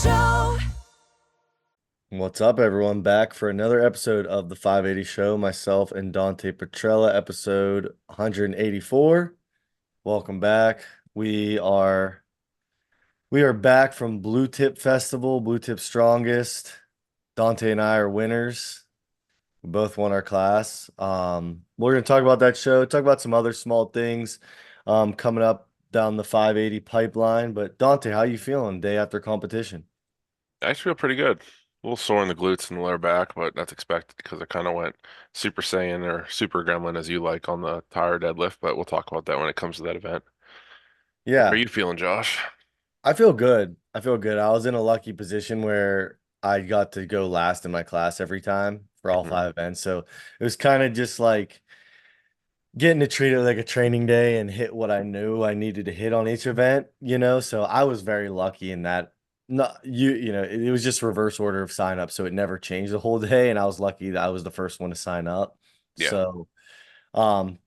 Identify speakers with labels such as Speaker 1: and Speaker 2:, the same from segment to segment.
Speaker 1: Show.
Speaker 2: What's up, everyone? Back for another episode of the 580 Show. Myself and Dante Petrella, episode 184. Welcome back. We are we are back from Blue Tip Festival, Blue Tip Strongest. Dante and I are winners. We both won our class. We're gonna talk about that show, talk about some other small things coming up down the 580 pipeline. But Dante, how you feeling day after competition?
Speaker 3: I actually feel pretty good. A little sore in the glutes and the lower back, but that's expected because I kind of went Super Saiyan or Super Gremlin as you like on the tire deadlift, but we'll talk about that when it comes to that event. How are
Speaker 2: Yeah.
Speaker 3: you feeling, Josh?
Speaker 2: I feel good. I feel good. I was in a lucky position where I got to go last in my class every time for all
Speaker 3: Hmm.
Speaker 2: five events. So it was kind of just like getting to treat it like a training day and hit what I knew I needed to hit on each event. So I was very lucky in that. Not it was just reverse order of sign up, so it never changed the whole day. And I was lucky that I was the first one to sign up.
Speaker 3: Yeah.
Speaker 2: So um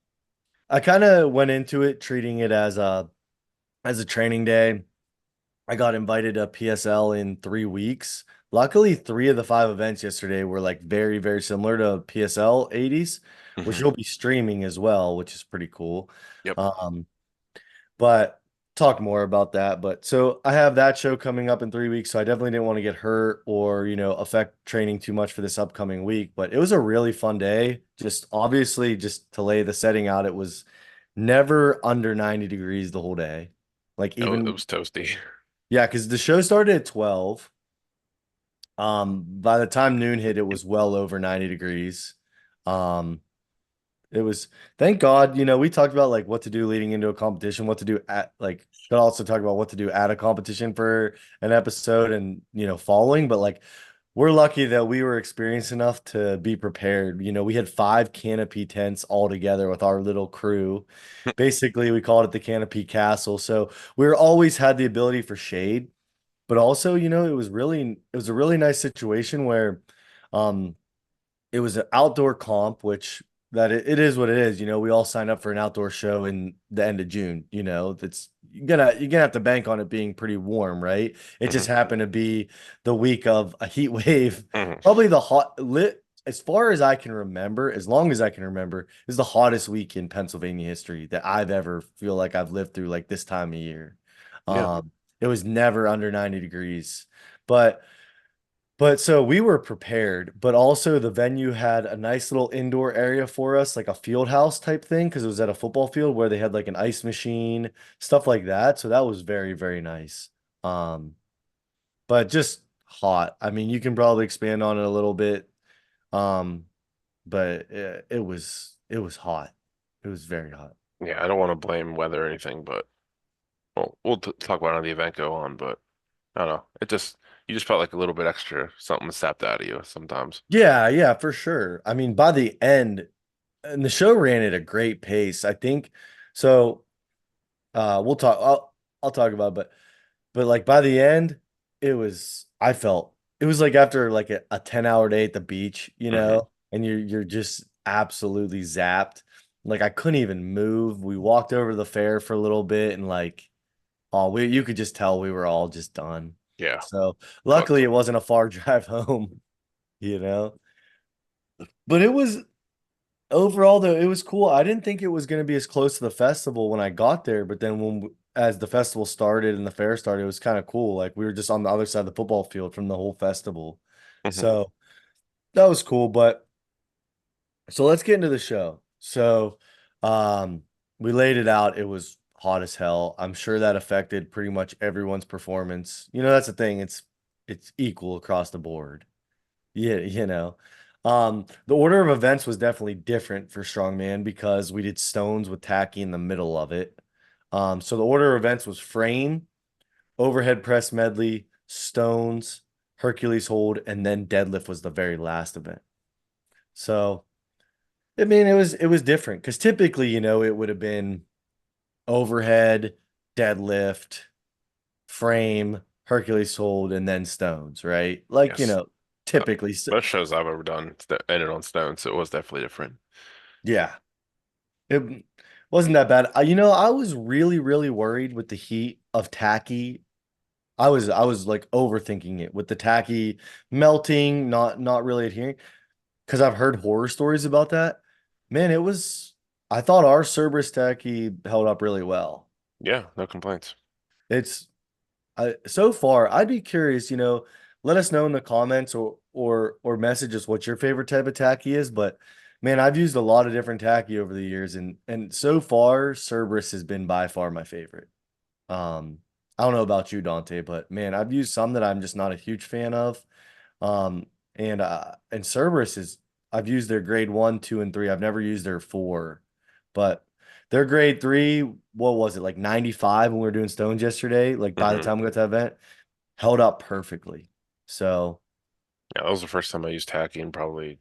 Speaker 2: I kind of went into it treating it as a training day. I got invited to PSL in 3 weeks. Luckily, three of the five events yesterday were like very, very similar to PSL 80s, which
Speaker 3: Hmm.
Speaker 2: you'll be streaming as well, which is pretty cool.
Speaker 3: Yep.
Speaker 2: Um, but talk more about that. But so I have that show coming up in 3 weeks, so I definitely didn't want to get hurt or, affect training too much for this upcoming week. But it was a really fun day. Just obviously, just to lay the setting out, it was never under 90 degrees the whole day. Like
Speaker 3: It
Speaker 2: even
Speaker 3: was toasty.
Speaker 2: yeah, because the show started at 12. By the time noon hit, it was well over 90 degrees. Um, it was, thank God, we talked about like what to do leading into a competition, what to do at like, could also talk about what to do at a competition for an episode and, following, but like, we're lucky that we were experienced enough to be prepared. We had five canopy tents all together with our little crew. Basically, we called it the Canopy Castle. So we were always had the ability for shade. But also, it was a really nice situation where um it was an outdoor comp, which that it is what it is. We all signed up for an outdoor show in the end of June. That's you're gonna have to bank on it being pretty warm, right? It
Speaker 3: Hmm.
Speaker 2: just happened to be the week of a heat wave,
Speaker 3: Hmm.
Speaker 2: probably the hot lit as far as I can remember, as long as I can remember, is the hottest week in Pennsylvania history that I've ever feel like I've lived through like this time of year.
Speaker 3: Yeah.
Speaker 2: It was never under 90 degrees. But but so we were prepared, but also the venue had a nice little indoor area for us, like a field house type thing, because it was at a football field where they had like an ice machine, stuff like that. So that was very, very nice. Um, but just hot. I mean, you can probably expand on it a little bit. Um, but it was hot. It was very hot.
Speaker 3: Yeah, I don't want to blame weather or anything, but well, we'll t talk about it as the event go on, but I don't know. You just felt like a little bit extra something sapped out of you sometimes.
Speaker 2: Yeah, yeah, for sure. I mean, by the end, and the show ran at a great pace. I think so. We'll talk. I'll talk about it, but like by the end, I felt it was like after like a 10-hour day at the beach,
Speaker 3: Hmm.
Speaker 2: and you're just absolutely zapped. Like I couldn't even move. We walked over the fair for a little bit and like you could just tell we were all just done.
Speaker 3: Yeah,
Speaker 2: So luckily
Speaker 3: cooked.
Speaker 2: it wasn't a far drive home, you know. But it was overall, though, it was cool. I didn't think it was going to be as close to the festival when I got there, but then as the festival started and the fair started, it was kind of cool. Like we were just on the other side of the football field from the whole festival.
Speaker 3: Hmm.
Speaker 2: So that was cool. But so let's get into the show. So um we laid it out. It was hot as hell. I'm sure that affected pretty much everyone's performance. That's the thing. It's equal across the board. Yeah, the order of events was definitely different for strongman because we did stones with tacky in the middle of it. So the order of events was frame, overhead press medley, stones, Hercules hold, and then deadlift was the very last event. So, I mean, it was different because typically, it would have been overhead, deadlift, frame, Hercules hold, and then stones, right? Like,
Speaker 3: Yes. Uh,
Speaker 2: typically.
Speaker 3: Most shows I've ever done ended on stone, so it was definitely different.
Speaker 2: Yeah. It wasn't that bad. I was really, really worried with the heat of tacky I was like overthinking it with the tacky melting, not really adhering because I've heard horror stories about that. Man, it was I thought our Cerberus tacky held up really well.
Speaker 3: Yeah, no complaints.
Speaker 2: It's so far, I'd be curious, let us know in the comments or message us what your favorite type of tacky is. But man, I've used a lot of different tacky over the years, and so far, Cerberus has been by far my favorite. I don't know about you, Dante, but man, I've used some that I'm just not a huge fan of. Um, and Cerberus is I've used their grade 1, 2, and 3. I've never used their 4, but their grade 3, what was it, like 95 when we were doing stones yesterday? Like by the
Speaker 3: Hmm.
Speaker 2: time we got to that event, held up perfectly. So
Speaker 3: Yeah, that was the first time I used tacky in probably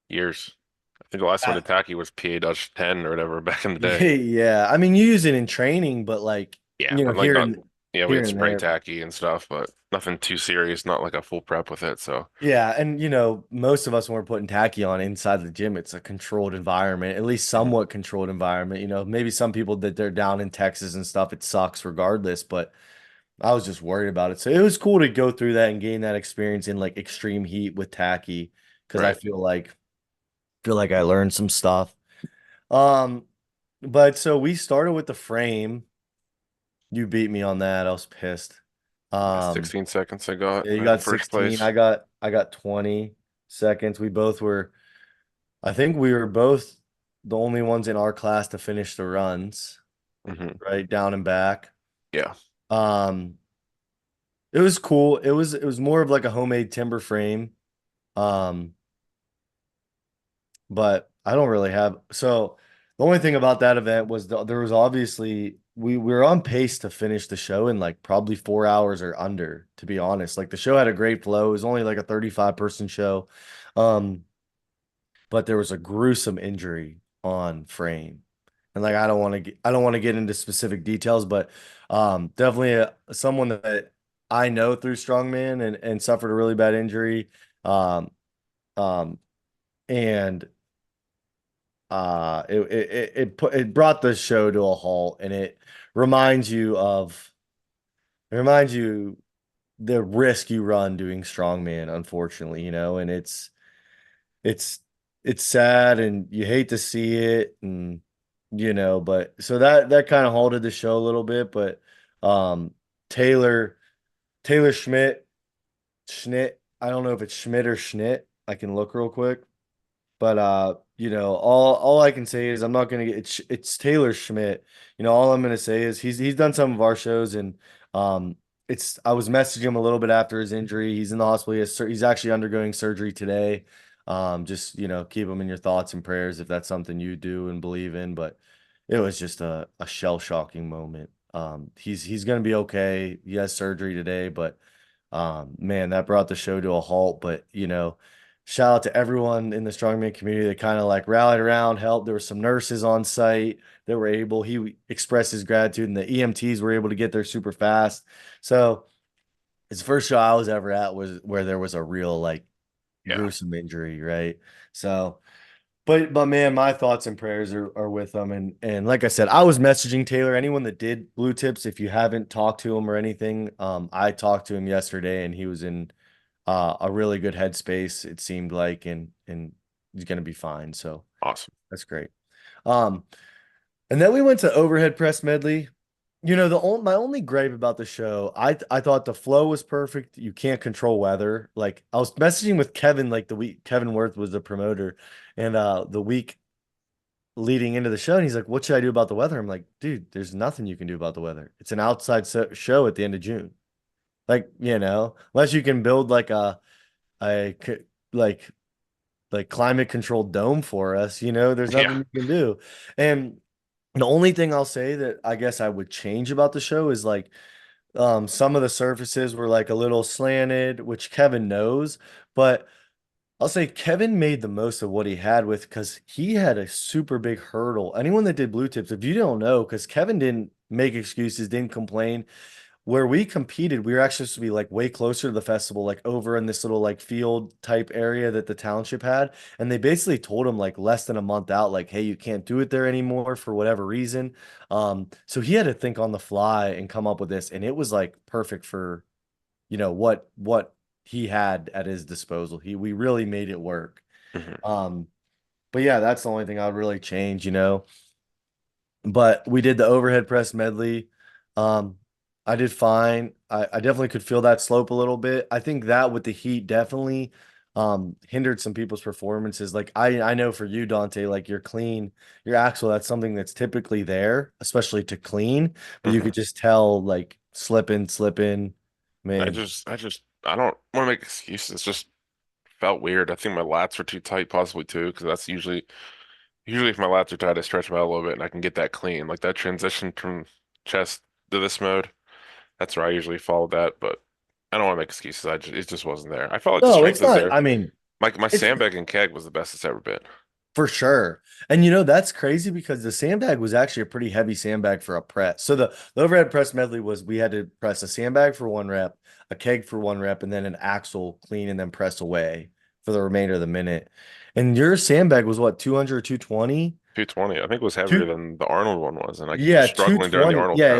Speaker 3: years. I think the last one
Speaker 2: uh,
Speaker 3: to tacky was PA Dutch 10 or whatever back in the day.
Speaker 2: yeah, I mean you use it in training, but like,
Speaker 3: Yeah, but like
Speaker 2: here
Speaker 3: not,
Speaker 2: and
Speaker 3: yeah, we
Speaker 2: here
Speaker 3: had
Speaker 2: and
Speaker 3: spring
Speaker 2: there.
Speaker 3: tacky and stuff, but nothing too serious, not like a full prep with it. So,
Speaker 2: Yeah, and most of us when we're putting tacky on inside the gym, it's a controlled environment, at least
Speaker 3: mhm.
Speaker 2: somewhat controlled environment. Maybe some people that they're down in Texas and stuff, it sucks regardless, but I was just worried about it. So it was cool to go through that and gain that experience in like extreme heat with tacky because I
Speaker 3: Right.
Speaker 2: feel like I learned some stuff. Um, but so we started with the frame. You beat me on that. I was pissed.
Speaker 3: Yeah,
Speaker 2: Um,
Speaker 3: 16 seconds I got
Speaker 2: yeah, you
Speaker 3: in
Speaker 2: got
Speaker 3: first
Speaker 2: 16.
Speaker 3: place.
Speaker 2: I got 20 seconds. I think we were both the only ones in our class to finish the runs,
Speaker 3: Hmm.
Speaker 2: right? Down and back.
Speaker 3: Yeah,
Speaker 2: Um, it was cool. It was more of like a homemade timber frame. Um, but I don't really have so the only thing about that event was there was obviously we were on pace to finish the show in like probably 4 hours or under, to be honest. Like the show had a great flow. It was only like a 35-person show. Um, but there was a gruesome injury on frame. And like I don't want to get into specific details, but definitely someone that I know through strongman and suffered a really bad injury. Um, um, and it brought the show to a halt, and it reminds you the risk you run doing strongman, unfortunately, and it's it's sad and you hate to see it, and but so that kind of halted the show a little bit. But um Taylor Taylor Schmidt, I don't know if it's Schmidt or Schnitt. I can look real quick. But all I can say is I'm not gonna get it's Taylor Schmidt. All I'm gonna say is he's done some of our shows, and um it's I was messaging him a little bit after his injury. He's in the hospital. He's actually undergoing surgery today. Just keep him in your thoughts and prayers if that's something you do and believe in. But it was just a shell-shocking moment. He's gonna be okay. He has surgery today, but man, that brought the show to a halt. But shout out to everyone in the strongman community that kind of like rallied around, helped. There were some nurses on site that were able. He expressed his gratitude, and the EMTs were able to get there super fast. So his first show I was ever at was where there was a real like
Speaker 3: yeah,
Speaker 2: gruesome injury, right? So, but man, my thoughts and prayers are with them. And like I said, I was messaging Taylor. Anyone that did blue tips, if you haven't talked to him or anything, I talked to him yesterday, and he was in a really good headspace, it seemed like, and he's gonna be fine. So
Speaker 3: awesome.
Speaker 2: that's great. Um, and then we went to overhead press medley. My only gripe about the show, I thought the flow was perfect. You can't control weather. Like I was messaging with Kevin like the week Kevin Worth was the promoter, and the week leading into the show, and he's like, "What should I do about the weather?" I'm like, "Dude, there's nothing you can do about the weather. It's an outside show at the end of June. Like, unless you can build like a c- like climate controlled dome for us, there's
Speaker 3: Yeah,
Speaker 2: nothing you can do." And the only thing I'll say that I guess I would change about the show is like some of the surfaces were like a little slanted, which Kevin knows, but I'll say Kevin made the most of what he had with because he had a super big hurdle. Anyone that did blue tips, if you don't know, because Kevin didn't make excuses, didn't complain. where we competed, we were actually supposed to be like way closer to the festival, like over in this little like field type area that the township had. And they basically told him like less than a month out, like, hey, you can't do it there anymore for whatever reason. So he had to think on the fly and come up with this, and it was like perfect for, what he had at his disposal. We really made it work.
Speaker 3: Hmm.
Speaker 2: Um, but yeah, that's the only thing I would really change. But we did the overhead press medley. Um, I did fine. I definitely could feel that slope a little bit. I think that with the heat definitely hindered some people's performances. Like I know for you, Dante, like you're clean, your axle, that's something that's typically there, especially to clean, but you
Speaker 3: Hmm.
Speaker 2: could just tell like slipping. Man,
Speaker 3: I don't want to make excuses. It's just felt weird. I think my lats were too tight, possibly too, because that's usually if my lats are tight, I stretch them out a little bit and I can get that clean. Like that transition from chest to this mode, that's where I usually follow that. But I don't want to make excuses. It just wasn't there. I felt like the
Speaker 2: no,
Speaker 3: strength
Speaker 2: it's
Speaker 3: was
Speaker 2: not.
Speaker 3: there.
Speaker 2: I mean,
Speaker 3: My
Speaker 2: it's
Speaker 3: sandbag and keg was the best it's ever been.
Speaker 2: for sure. And that's crazy because the sandbag was actually a pretty heavy sandbag for a press. So the overhead press medley was we had to press a sandbag for 1 rep, a keg for 1 rep, and then an axle clean and then press away for the remainder of the minute. And your sandbag was what, 200 or 220?
Speaker 3: 220, I think it was heavier
Speaker 2: Two,
Speaker 3: than the Arnold one was, and I was
Speaker 2: yeah,
Speaker 3: struggling during the
Speaker 2: 220.
Speaker 3: Arnold
Speaker 2: Yeah,
Speaker 3: prep.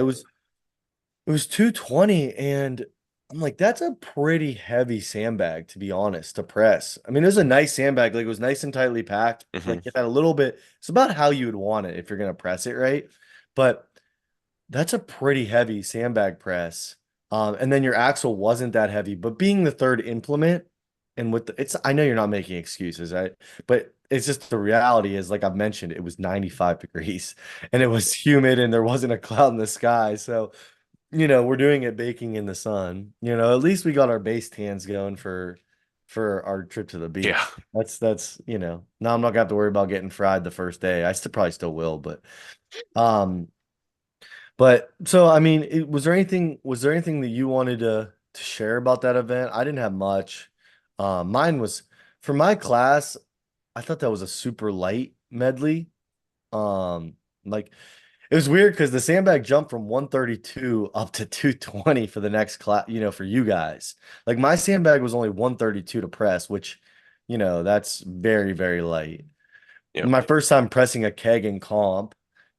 Speaker 2: it was 220, and I'm like, that's a pretty heavy sandbag, to be honest, to press. I mean, it was a nice sandbag. Like, it was nice and tightly packed.
Speaker 3: Hmm.
Speaker 2: Like, it had a little bit, it's about how you would want it if you're going to press it, right? But that's a pretty heavy sandbag press. And then your axle wasn't that heavy, but being the third implement and I know you're not making excuses, right? But it's just the reality is, like I've mentioned, it was 95 degrees and it was humid and there wasn't a cloud in the sky. So, we're doing it baking in the sun. At least we got our base tans going for our trip to the
Speaker 3: Yeah.
Speaker 2: beach. Now I'm not gonna have to worry about getting fried the first day. I still probably still will, um but so I mean, was there anything that you wanted to share about that event? I didn't have much. Mine was for my class, I thought that was a super light medley. Like it was weird because the sandbag jumped from 132 up to 220 for the next class, for you guys. Like my sandbag was only 132 to press, which, that's very, very light.
Speaker 3: Yeah.
Speaker 2: My first time pressing a keg in comp.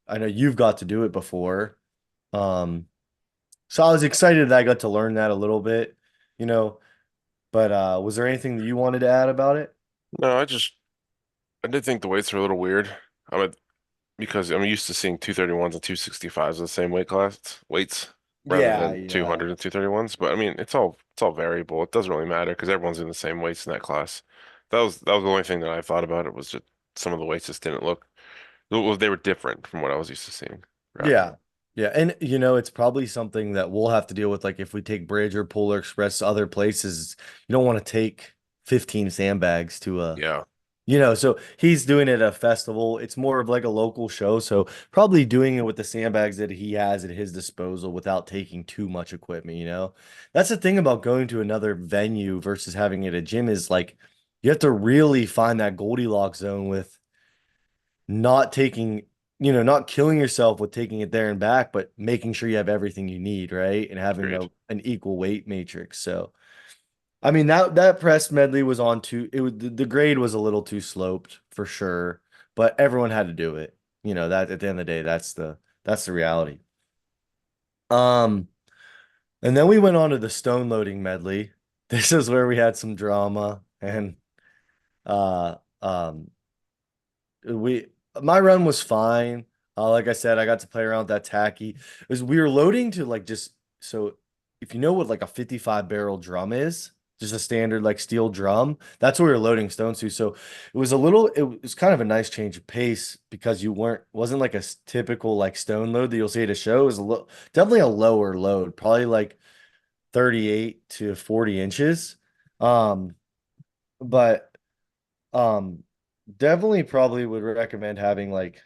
Speaker 2: I know you've got to do it before. Um, so I was excited that I got to learn that a little bit, you know, but was there anything that you wanted to add about it?
Speaker 3: No, I did think the weights were a little weird. I'm a, because I'm used to seeing 231s and 265s in the same weights rather
Speaker 2: Yeah,
Speaker 3: than
Speaker 2: yeah.
Speaker 3: 200 and 231s. But I mean, it's all variable. It doesn't really matter because everyone's in the same weights in that class. That was the only thing that I thought about it was just some of the weights just didn't look well, they were different from what I was used to seeing, rather.
Speaker 2: Yeah. Yeah. And it's probably something that we'll have to deal with. Like if we take Bridge or Polar Express to other places, you don't want to take 15 sandbags to
Speaker 3: Yeah,
Speaker 2: so he's doing it at a festival. It's more of like a local show. So probably doing it with the sandbags that he has at his disposal without taking too much equipment. That's the thing about going to another venue versus having it at a gym is like you have to really find that Goldilocks zone with not taking, not killing yourself with taking it there and back, but making sure you have everything you need, right? And having
Speaker 3: agreed.
Speaker 2: an equal weight matrix. So, I mean, that press medley was on too, it was the grade was a little too sloped for sure, but everyone had to do it. That at the end of the day, that's the reality. Um, and then we went on to the stone loading medley. This is where we had some drama and uh um we my run was fine. Like I said, I got to play around with that tacky. It was we were loading to like just so if you know what like a 55 barrel drum is, just a standard like steel drum, that's what we were loading stones to. So it was kind of a nice change of pace because you wasn't like a typical like stone load that you'll see at a show. It was definitely a lower load, probably like 38 to 40 inches. Um, but um definitely probably would recommend having like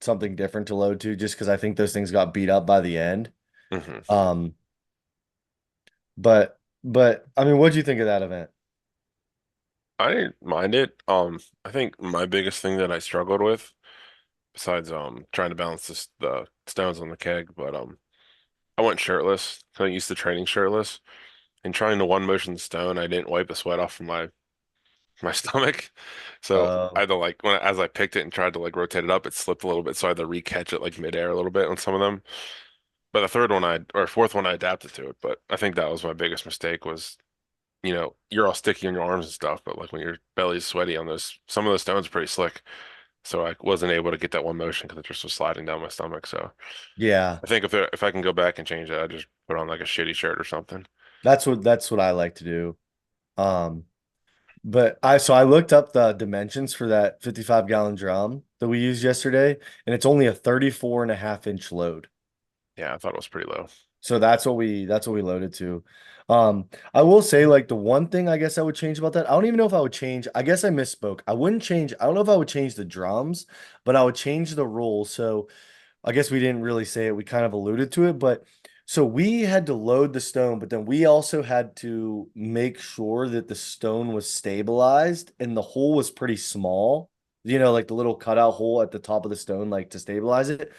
Speaker 2: something different to load to just because I think those things got beat up by the end.
Speaker 3: Hmm.
Speaker 2: Um, but I mean, what do you think of that event?
Speaker 3: I didn't mind it. I think my biggest thing that I struggled with, besides trying to balance the stones on the keg, but I went shirtless. I used to training shirtless and trying to one motion stone. I didn't wipe the sweat off from my stomach, so I
Speaker 2: Uh,
Speaker 3: had to like as I picked it and tried to like rotate it up, it slipped a little bit, so I had to re-catch it like midair a little bit on some of them. But the third one or fourth one I adapted to it. But I think that was my biggest mistake was, you're all sticky on your arms and stuff, but like when your belly's sweaty on those, some of those stones are pretty slick. So I wasn't able to get that one motion because it just was sliding down my stomach. So
Speaker 2: yeah,
Speaker 3: I think if I can go back and change that, I just put on like a shitty shirt or something.
Speaker 2: that's what I like to do. Um, but I looked up the dimensions for that 55-gallon drum that we used yesterday, and it's only a 34.5-inch load.
Speaker 3: Yeah, I thought it was pretty low.
Speaker 2: So that's what we loaded to. I will say like the one thing I guess I would change about that, I don't even know if I would change. I guess I misspoke. I wouldn't change. I don't know if I would change the drums, but I would change the roll. So I guess we didn't really say it. We kind of alluded to it, but so we had to load the stone, but then we also had to make sure that the stone was stabilized and the hole was pretty small. Like the little cutout hole at the top of the stone, like to stabilize it.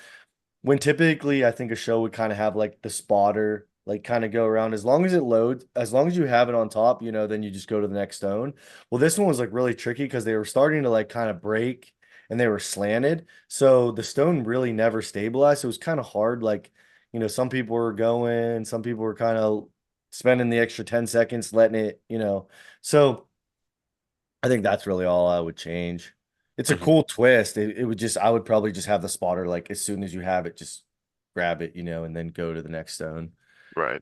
Speaker 2: When typically I think a show would kind of have like the spotter like kind of go around as long as it loads, as long as you have it on top, then you just go to the next stone. Well, this one was like really tricky because they were starting to like kind of break and they were slanted. So the stone really never stabilized. So it was kind of hard. Like, some people were going, some people were kind of spending the extra 10 seconds letting it. So I think that's really all I would change. It's a
Speaker 3: Hmm.
Speaker 2: cool twist. I would probably just have the spotter like as soon as you have it, just grab it, and then go to the next stone.
Speaker 3: Right.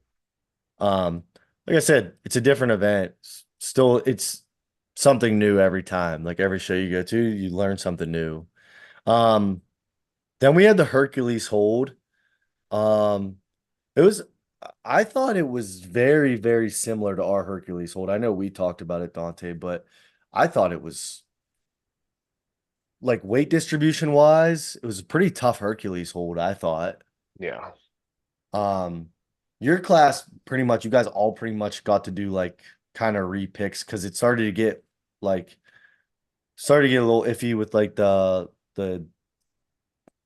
Speaker 2: Um, like I said, it's a different event. Still, it's something new every time. Like every show you go to, you learn something new. Um, then we had the Hercules hold. Um, it was, I thought it was very, very similar to our Hercules hold. I know we talked about it, Dante, but I thought it was like weight distribution wise, it was a pretty tough Hercules hold, I thought.
Speaker 3: Yeah.
Speaker 2: Um, your class pretty much, you guys all pretty much got to do like kind of repicks because it like started to get a little iffy with like the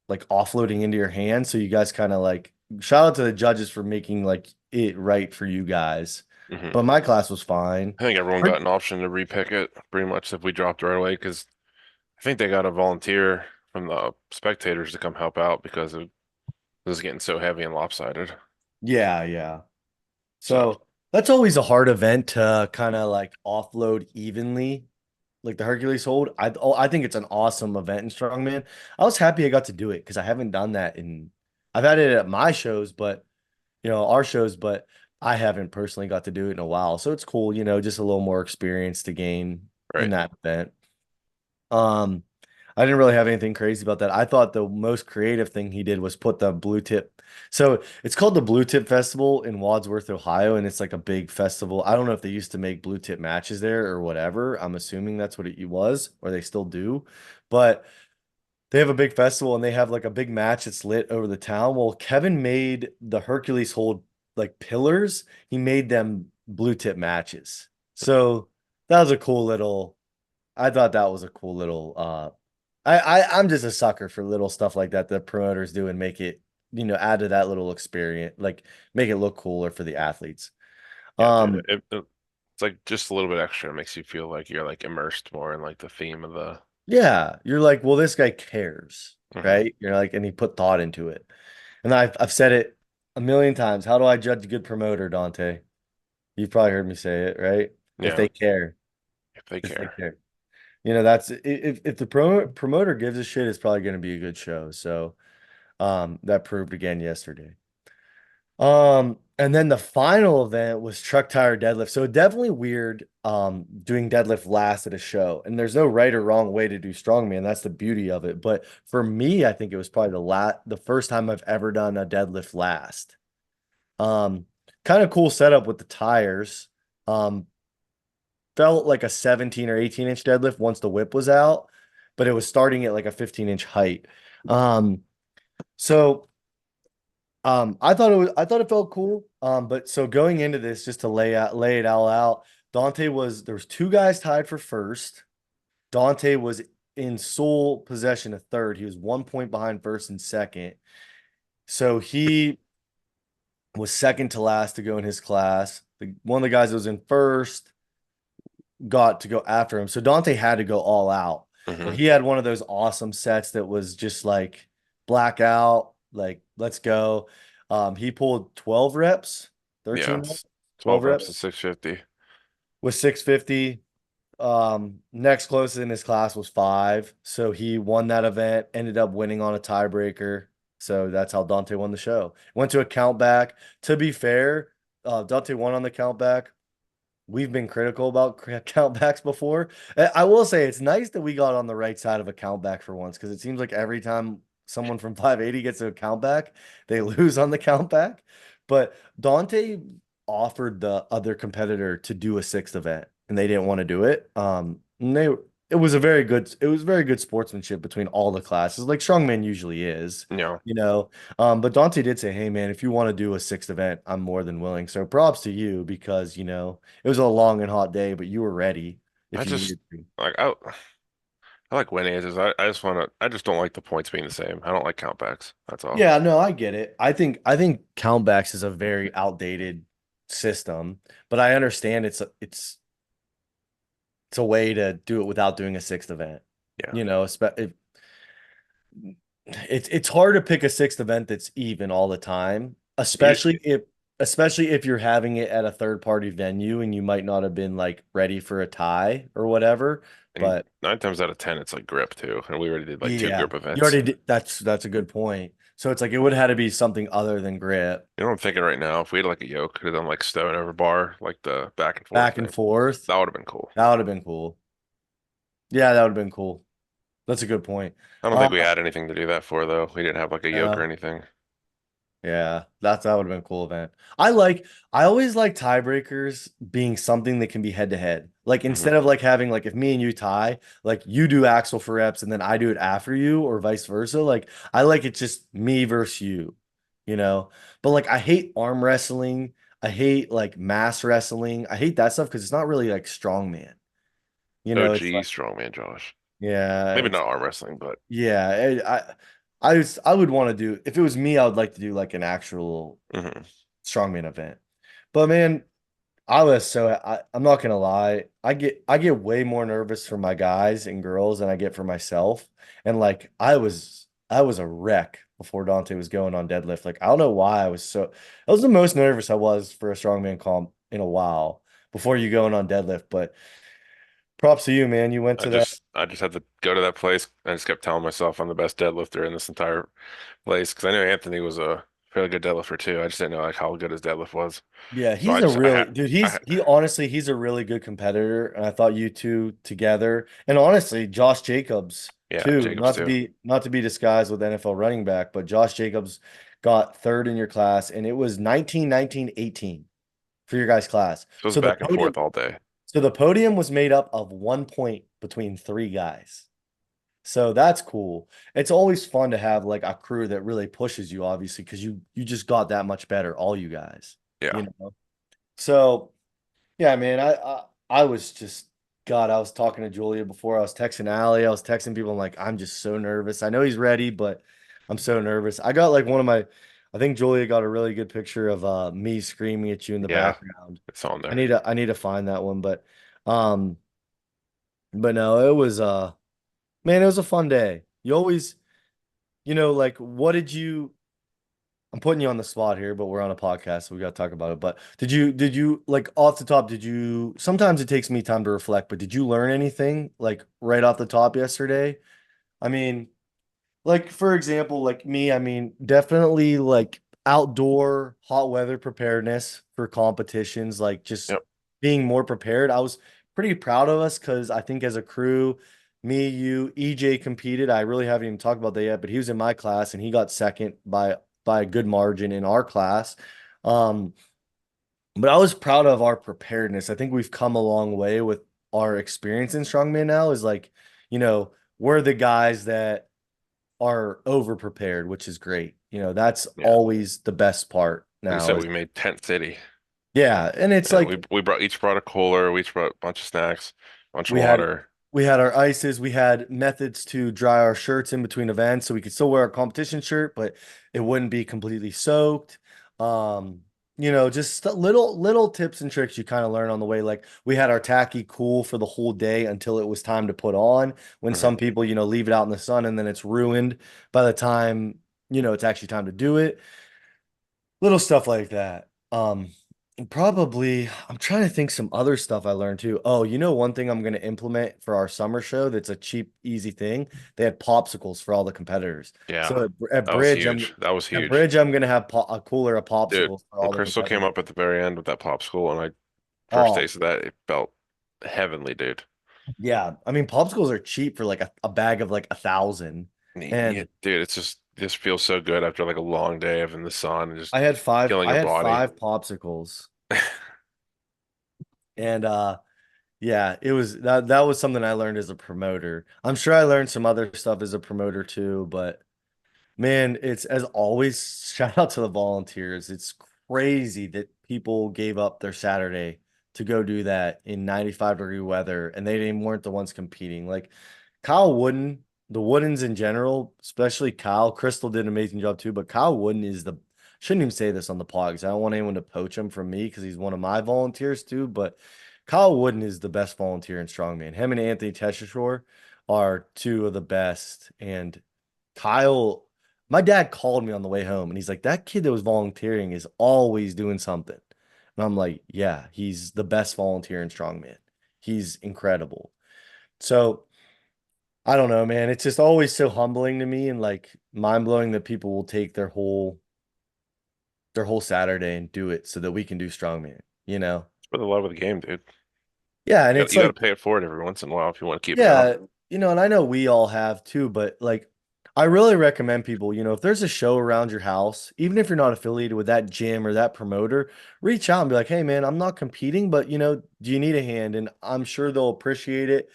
Speaker 2: like offloading into your hand. So you guys kind of like shout out to the judges for making like it right for you guys.
Speaker 3: Hmm.
Speaker 2: But my class was fine.
Speaker 3: I think everyone got
Speaker 2: Her-
Speaker 3: an option to repick it pretty much if we dropped right away because I think they got a volunteer from the spectators to come help out because it was getting so heavy and lopsided.
Speaker 2: Yeah, yeah.
Speaker 3: So,
Speaker 2: So that's always a hard event to kind of like offload evenly, like the Hercules hold. I think it's an awesome event in strongman. I was happy I got to do it because I haven't done that I've had it at my shows, but our shows, but I haven't personally got to do it in a while. So it's cool, just a little more experience to gain in
Speaker 3: right.
Speaker 2: that event. Um, I didn't really have anything crazy about that. I thought the most creative thing he did was put the blue tip. So it's called the Blue Tip Festival in Wadsworth, Ohio, and it's like a big festival. I don't know if they used to make blue tip matches there or whatever. I'm assuming that's what it was, or they still do. But they have a big festival and they have like a big match that's lit over the town. Well, Kevin made the Hercules hold like pillars. He made them blue tip matches. So that was a cool little. I thought that was a cool little I'm just a sucker for little stuff like that promoters do and make it, add to that little experience, like make it look cooler for the athletes.
Speaker 3: Yeah, dude.
Speaker 2: Um,
Speaker 3: It's like just a little bit extra. It makes you feel like you're like immersed more in like the theme of the.
Speaker 2: yeah, you're like, well, this guy cares,
Speaker 3: Hmm.
Speaker 2: right? You're like, and he put thought into it. And I've said it a million times. How do I judge a good promoter, Dante? You've probably heard me say it, right? If
Speaker 3: Yeah,
Speaker 2: they care,
Speaker 3: if they
Speaker 2: if they
Speaker 3: care.
Speaker 2: care. That's if the promoter gives a shit, it's probably going to be a good show. So, that proved again yesterday. And then the final event was truck tire deadlift. So definitely weird doing deadlift last at a show. And there's no right or wrong way to do strongman. That's the beauty of it. But for me, I think it was probably the first time I've ever done a deadlift last. Um, Kind of cool setup with the tires. Um, Felt like a 17 or 18-inch deadlift once the whip was out, but it was starting at like a 15-inch height. Um, so I thought it felt cool. But so going into this, just to lay it all out, there was two guys tied for first. Dante was in sole possession of third. He was 1 point behind first and second. So was second to last to go in his class. One of the guys that was in first got to go after him. So Dante had to go all out. But
Speaker 3: Hmm.
Speaker 2: he had one of those awesome sets that was just like blackout, like let's go. He pulled 12 reps,
Speaker 3: Yeah,
Speaker 2: 13 reps,
Speaker 3: it's
Speaker 2: 12
Speaker 3: 12 reps to
Speaker 2: reps
Speaker 3: 650.
Speaker 2: with 650. Next closest in his class was 5. So he won that event, ended up winning on a tiebreaker. So that's how Dante won the show. Went to a count back. To be fair, Dante won on the count back. We've been critical about countbacks before. I will say it's nice that we got on the right side of a countback for once because it seems like every time someone from 580 gets a countback, they lose on the countback. But Dante offered the other competitor to do a sixth event, and they didn't want to do it. And it was very good sportsmanship between all the classes, like strongman usually is,
Speaker 3: Yeah,
Speaker 2: you know. But Dante did say, "Hey, man, if you want to do a sixth event, I'm more than willing." So props to you because it was a long and hot day, but you were ready
Speaker 3: I
Speaker 2: if you
Speaker 3: just
Speaker 2: needed to.
Speaker 3: like I like win ages. I just want to. I just don't like the points being the same. I don't like countbacks. That's all.
Speaker 2: Yeah, no, I get it. I think countbacks is a very outdated system, but I understand it's a way to do it without doing a sixth event.
Speaker 3: Yeah,
Speaker 2: You know, it's hard to pick a sixth event that's even all the time,
Speaker 3: you,
Speaker 2: especially if you're having it at a third party venue and you might not have been like ready for a tie or whatever.
Speaker 3: and
Speaker 2: But
Speaker 3: 9 times out of 10, it's like grip too, and we already did like two
Speaker 2: yeah,
Speaker 3: grip
Speaker 2: you
Speaker 3: events.
Speaker 2: already did, that's a good point. So it's like it would have to be something other than grit,
Speaker 3: You know what I'm thinking right now? If we had like a yoke, could have done like stone over bar, like the back and forth
Speaker 2: back and
Speaker 3: thing.
Speaker 2: forth.
Speaker 3: That would have been cool.
Speaker 2: That would have been cool. Yeah, that would have been cool. That's a good point.
Speaker 3: I don't
Speaker 2: Uh,
Speaker 3: think we had anything to do that for though. We didn't have like a yoke or
Speaker 2: yeah.
Speaker 3: anything.
Speaker 2: Yeah, that would have been a cool event. I always like tiebreakers being something that can be head to head. Like instead
Speaker 3: Hmm.
Speaker 2: of like having like if me and you tie, like you do axle for reps and then I do it after you or vice versa. Like I like it just me versus you, you know? But like I hate arm wrestling. I hate like mass wrestling. I hate that stuff because it's not really like strongman. It's
Speaker 3: OG
Speaker 2: like
Speaker 3: strongman Josh.
Speaker 2: yeah,
Speaker 3: Maybe not arm wrestling, but
Speaker 2: yeah, I would want to do if it was me, I would like to do like an actual
Speaker 3: hmm.
Speaker 2: strongman event. But man, I'm not gonna lie, I get way more nervous for my guys and girls than I get for myself. And like I was a wreck before Dante was going on deadlift. Like I don't know why that was the most nervous I was for a strongman comp in a while before you going on deadlift. But props to you, man. You went
Speaker 3: I
Speaker 2: to that.
Speaker 3: just I just had to go to that place. I just kept telling myself I'm the best deadlifter in this entire place because I knew Anthony was a fairly good deadlifter too. I just didn't know like how good his deadlift was.
Speaker 2: Yeah,
Speaker 3: So
Speaker 2: he's a
Speaker 3: I had
Speaker 2: really dude.
Speaker 3: I had,
Speaker 2: He honestly, he's a really good competitor, and I thought you two together, and honestly, Josh Jacobs
Speaker 3: yeah,
Speaker 2: too.
Speaker 3: Jacobs too.
Speaker 2: Not to be disguised with NFL running back, but Josh Jacobs got third in your class, and it was 19, 19, 18 for your guys' class.
Speaker 3: So it was back and forth all day.
Speaker 2: So the podium was made up of 1 point between 3 guys. So that's cool. It's always fun to have like a crew that really pushes you, obviously, because you just got that much better, all you guys.
Speaker 3: Yeah.
Speaker 2: You know. So yeah, man, I was just God, I was talking to Julia before. I was texting Allie. I was texting people. I'm like, I'm just so nervous. I know he's ready, but I'm so nervous. I got like I think Julia got a really good picture of me screaming at you in the
Speaker 3: Yeah,
Speaker 2: background.
Speaker 3: it's on
Speaker 2: I
Speaker 3: there.
Speaker 2: need to I need to find that one, um but no, it was man, it was a fun day. You always, like what did you I'm putting you on the spot here, but we're on a podcast, so we got to talk about it. But did you like off the top, sometimes it takes me time to reflect, but did you learn anything like right off the top yesterday? I mean, like for example, like me, I mean, definitely like outdoor hot weather preparedness for competitions, like just
Speaker 3: Yep.
Speaker 2: being more prepared. I was pretty proud of us because I think as a crew, me, you, EJ competed. I really haven't even talked about that yet, but he was in my class and he got second by a good margin in our class. Um, but I was proud of our preparedness. I think we've come a long way with our experience in strongman now is like, we're the guys that are over prepared, which is great. That's
Speaker 3: Yeah.
Speaker 2: always the best part
Speaker 3: Like I
Speaker 2: now
Speaker 3: said,
Speaker 2: is
Speaker 3: we made tent city.
Speaker 2: yeah. And it's
Speaker 3: Yeah,
Speaker 2: like
Speaker 3: we each brought a cooler, we each brought a bunch of snacks, a bunch of
Speaker 2: we had
Speaker 3: water.
Speaker 2: we had our ices, we had methods to dry our shirts in between events so we could still wear our competition shirt, but it wouldn't be completely soaked. Um, just little tips and tricks you kind of learn on the way. Like we had our tacky cool for the whole day until it was time to put on. When
Speaker 3: Hmm.
Speaker 2: some people, leave it out in the sun and then it's ruined by the time, it's actually time to do it. Little stuff like that. And probably I'm trying to think some other stuff I learned too. Oh, one thing I'm going to implement for our summer show that's a cheap, easy thing. They had popsicles for all the competitors.
Speaker 3: Yeah,
Speaker 2: So at
Speaker 3: that was
Speaker 2: Bridge, I'm
Speaker 3: huge. That was
Speaker 2: at
Speaker 3: huge.
Speaker 2: Bridge, I'm gonna have a cooler of
Speaker 3: Dude,
Speaker 2: popsicles for
Speaker 3: when
Speaker 2: all the
Speaker 3: Crystal came
Speaker 2: competitors.
Speaker 3: up at the very end with that popsicle and I first
Speaker 2: Oh,
Speaker 3: tasted that, it felt heavenly, dude.
Speaker 2: yeah. I mean, popsicles are cheap for like a bag of like 1,000.
Speaker 3: Yeah,
Speaker 2: And
Speaker 3: dude, it's just this feels so good after like a long day of in the sun and just
Speaker 2: I had five,
Speaker 3: killing
Speaker 2: I
Speaker 3: your
Speaker 2: had
Speaker 3: body.
Speaker 2: five popsicles. And yeah, that was something I learned as a promoter. I'm sure I learned some other stuff as a promoter too, but man, it's as always, shout out to the volunteers. It's crazy that people gave up their Saturday to go do that in 95-degree weather and they didn't weren't the ones competing. Like Kyle Wooden, the Woodens in general, especially Kyle. Crystal did an amazing job too, but Kyle Wooden is the shouldn't even say this on the pod because I don't want anyone to poach him from me because he's one of my volunteers too. But Kyle Wooden is the best volunteer in strongman. Him and Anthony Teshishore are two of the best. And Kyle, my dad called me on the way home and he's like, that kid that was volunteering is always doing something. And I'm like, yeah, he's the best volunteer in strongman. He's incredible. So I don't know, man. It's just always so humbling to me and like mind blowing that people will take their whole Saturday and do it so that we can do strongman, you know?
Speaker 3: It's for the love of the game, dude.
Speaker 2: Yeah, and it's
Speaker 3: You got to
Speaker 2: like
Speaker 3: pay it forward every once in a while if you want to keep it going.
Speaker 2: yeah, and I know we all have too, but like I really recommend people, if there's a show around your house, even if you're not affiliated with that gym or that promoter, reach out and be like, "Hey man, I'm not competing, but do you need a hand?" And I'm sure they'll appreciate it.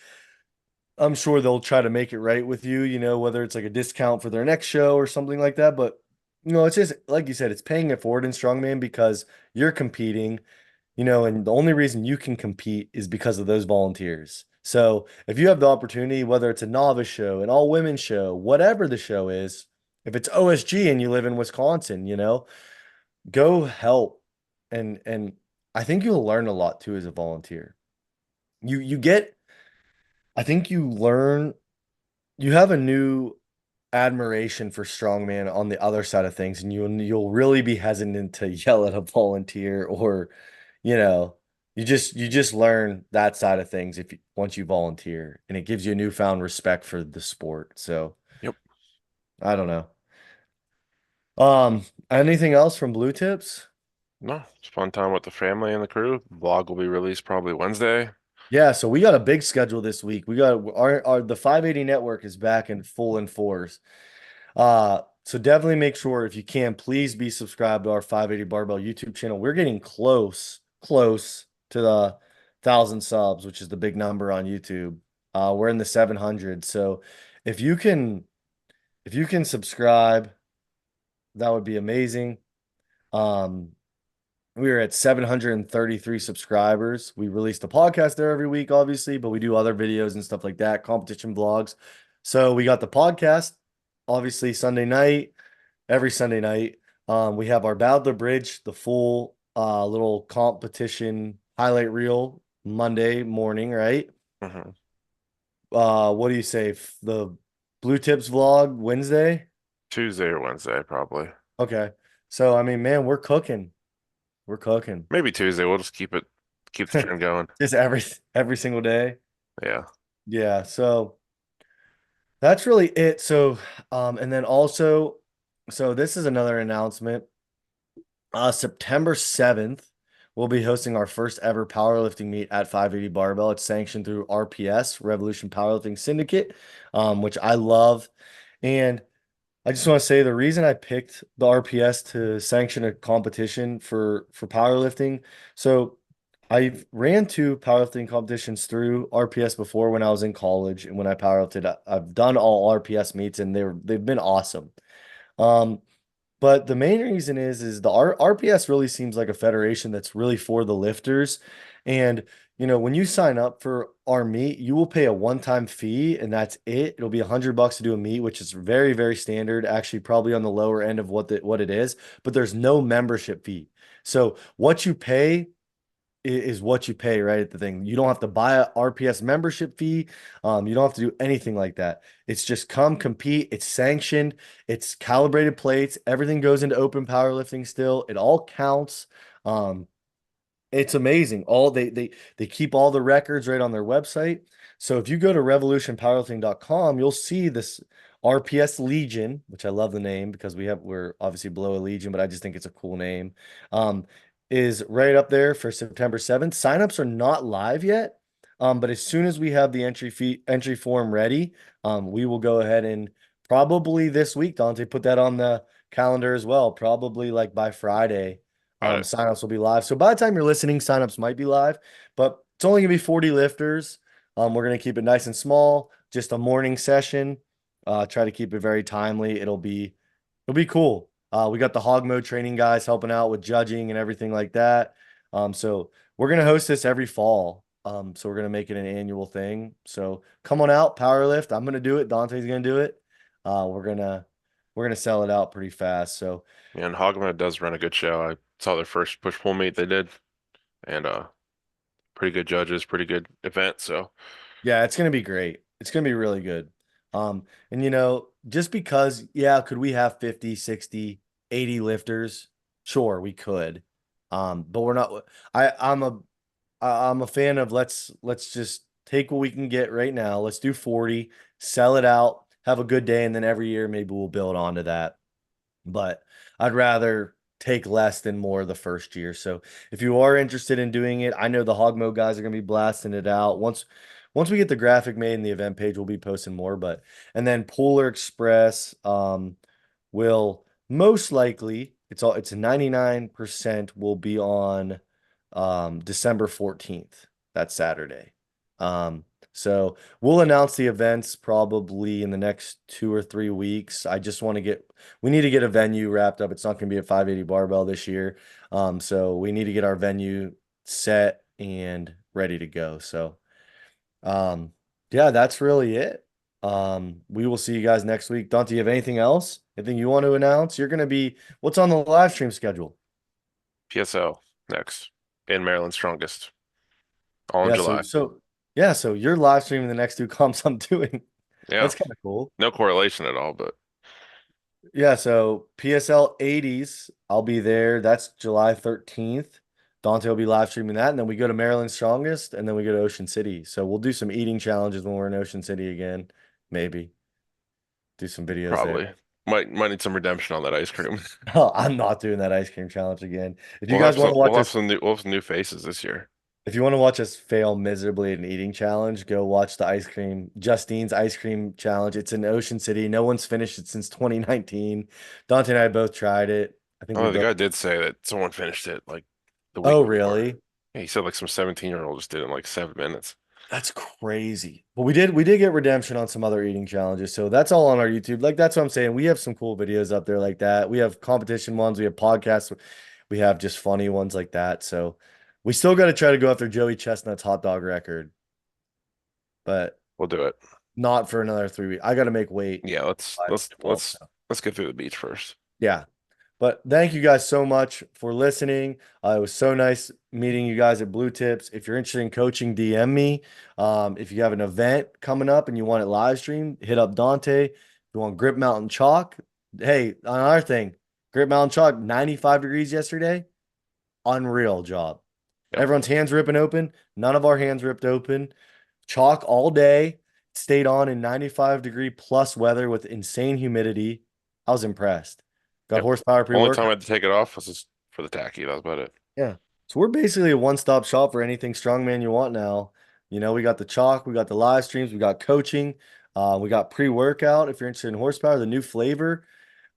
Speaker 2: I'm sure they'll try to make it right with you, whether it's like a discount for their next show or something like that, but it's just like you said, it's paying it forward in strongman because you're competing. And the only reason you can compete is because of those volunteers. So if you have the opportunity, whether it's a novice show, an all women show, whatever the show is, if it's OSG and you live in Wisconsin, go help. And I think you'll learn a lot too as a volunteer. You get, I think you have a new admiration for strongman on the other side of things, and you'll really be hesitant to yell at a volunteer or, you know, you just learn that side of things if you, once you volunteer, and it gives you a newfound respect for the sport. So
Speaker 3: Yep.
Speaker 2: I don't know. Anything else from Blue Tips?
Speaker 3: No, it's a fun time with the family and the crew. Vlog will be released probably Wednesday.
Speaker 2: Yeah, so we got a big schedule this week. We got our the 580 network is back in full in force. So definitely make sure if you can, please be subscribed to our 580 Barbell YouTube channel. We're getting close to the 1,000 subs, which is the big number on YouTube. We're in the 700. So if you can, if you can subscribe, that would be amazing. Um, we are at 733 subscribers. We release the podcast there every week, obviously, but we do other videos and stuff like that, competition vlogs. So we got the podcast, obviously Sunday night, every Sunday night. We have our Battle of the Bridge, the full little competition highlight reel Monday morning, right?
Speaker 3: Hmm.
Speaker 2: What do you say? The Blue Tips vlog Wednesday?
Speaker 3: Tuesday or Wednesday, probably.
Speaker 2: Okay. So I mean, man, we're cooking. We're cooking.
Speaker 3: Maybe Tuesday. We'll just keep the trend going.
Speaker 2: Just every single day.
Speaker 3: Yeah.
Speaker 2: Yeah, so that's really it. So, and then also, so this is another announcement. September 7th, we'll be hosting our first ever powerlifting meet at 580 Barbell. It's sanctioned through RPS, Revolution Powerlifting Syndicate, which I love. And I just want to say the reason I picked the RPS to sanction a competition for powerlifting. So I've ran two powerlifting competitions through RPS before when I was in college and when I powerlifted. I've done all RPS meets and they've been awesome. Um, but the main reason is the RPS really seems like a federation that's really for the lifters. And when you sign up for our meet, you will pay a one-time fee and that's it. It'll be $100 to do a meet, which is very, very standard, actually probably on the lower end of what it is, but there's no membership fee. So what you pay is what you pay right at the thing. You don't have to buy a RPS membership fee. You don't have to do anything like that. It's just come compete. It's sanctioned. It's calibrated plates. Everything goes into open powerlifting still. It all counts. Um, it's amazing. They keep all the records right on their website. So if you go to revolutionpowerlifting.com, you'll see this RPS Legion, which I love the name because we're obviously below a Legion, but I just think it's a cool name. Um, is right up there for September 7th. Signups are not live yet. But as soon as we have the entry form ready, we will go ahead and probably this week, Dante, put that on the calendar as well. Probably like by Friday
Speaker 3: Got it.
Speaker 2: signups will be live. So by the time you're listening, signups might be live, but it's only gonna be 40 lifters. We're gonna keep it nice and small, just a morning session. Try to keep it very timely. It'll be cool. We got the hog mode training guys helping out with judging and everything like that. So we're gonna host this every fall. So we're gonna make it an annual thing. So come on out, powerlift. I'm gonna do it. Dante's gonna do it. We're gonna sell it out pretty fast. So
Speaker 3: Yeah, and Hogma does run a good show. I saw their first push-pull meet they did, and pretty good judges, pretty good event. So
Speaker 2: yeah, it's gonna be great. It's gonna be really good. And just because, yeah, could we have 50, 60, 80 lifters? Sure, we could. But we're not I I'm a fan of let's just take what we can get right now. Let's do 40, sell it out, have a good day, and then every year maybe we'll build onto that. But I'd rather take less than more the first year. So if you are interested in doing it, I know the Hogmo guys are going to be blasting it out. Once we get the graphic made and the event page, we'll be posting more. But and then Polar Express will most likely it's 99% will be on December 14th. That's Saturday. So we'll announce the events probably in the next 2 or 3 weeks. We need to get a venue wrapped up. It's not going to be a 580 barbell this year. So we need to get our venue set and ready to go. So, um, yeah, that's really it. We will see you guys next week. Dante, you have anything else? Anything you want to announce? What's on the live stream schedule?
Speaker 3: PSL next in Maryland Strongest, all in
Speaker 2: Yeah, so
Speaker 3: July.
Speaker 2: so yeah, so you're live streaming the next two comps I'm doing.
Speaker 3: Yeah,
Speaker 2: That's kind of cool.
Speaker 3: no correlation at all, but
Speaker 2: Yeah, so PSL 80s, I'll be there. That's July 13th. Dante will be live streaming that. And then we go to Maryland Strongest and then we go to Ocean City. So we'll do some eating challenges when we're in Ocean City again. Maybe do some videos there.
Speaker 3: probably might need some redemption on that ice cream.
Speaker 2: Oh, I'm not doing that ice cream challenge again. If you guys want to watch us,
Speaker 3: We'll have some new faces this year.
Speaker 2: if you want to watch us fail miserably at an eating challenge, go watch Justine's ice cream challenge. It's in Ocean City. No one's finished it since 2019. Dante and I both tried it. I think we
Speaker 3: Oh, the
Speaker 2: both.
Speaker 3: guy did say that someone finished it like the week
Speaker 2: Oh,
Speaker 3: before.
Speaker 2: really?
Speaker 3: Yeah, he said like some 17-year-old just did it in like 7 minutes.
Speaker 2: That's crazy. But we did get redemption on some other eating challenges. So that's all on our YouTube. Like that's what I'm saying. We have some cool videos up there like that. We have competition ones, we have podcasts, we have just funny ones like that. So we still got to try to go after Joey Chestnut's hot dog record, but
Speaker 3: We'll do it.
Speaker 2: not for another 3 weeks. I got to make weight
Speaker 3: Yeah,
Speaker 2: by 12.
Speaker 3: let's get through the beach first.
Speaker 2: Yeah. But thank you guys so much for listening. It was so nice meeting you guys at Blue Tips. If you're interested in coaching, DM me. If you have an event coming up and you want it live streamed, hit up Dante. If you want Grip Mountain Chalk, hey, on our thing, Grip Mountain Chalk, 95 degrees yesterday. Unreal job.
Speaker 3: Yep.
Speaker 2: Everyone's hands ripping open. None of our hands ripped open. Chalk all day. Stayed on in 95-degree plus weather with insane humidity. I was impressed. Got
Speaker 3: Yep.
Speaker 2: horsepower
Speaker 3: Only time I
Speaker 2: pre-workout.
Speaker 3: had to take it off was just for the tacky. That was about it.
Speaker 2: Yeah. So we're basically a one-stop shop for anything strongman you want now. We got the chalk, we got the live streams, we got coaching, we got pre-workout. If you're interested in horsepower, the new flavor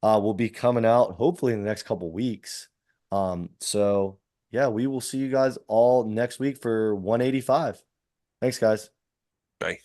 Speaker 2: will be coming out hopefully in the next couple weeks. So yeah, we will see you guys all next week for 185. Thanks, guys.
Speaker 3: Bye.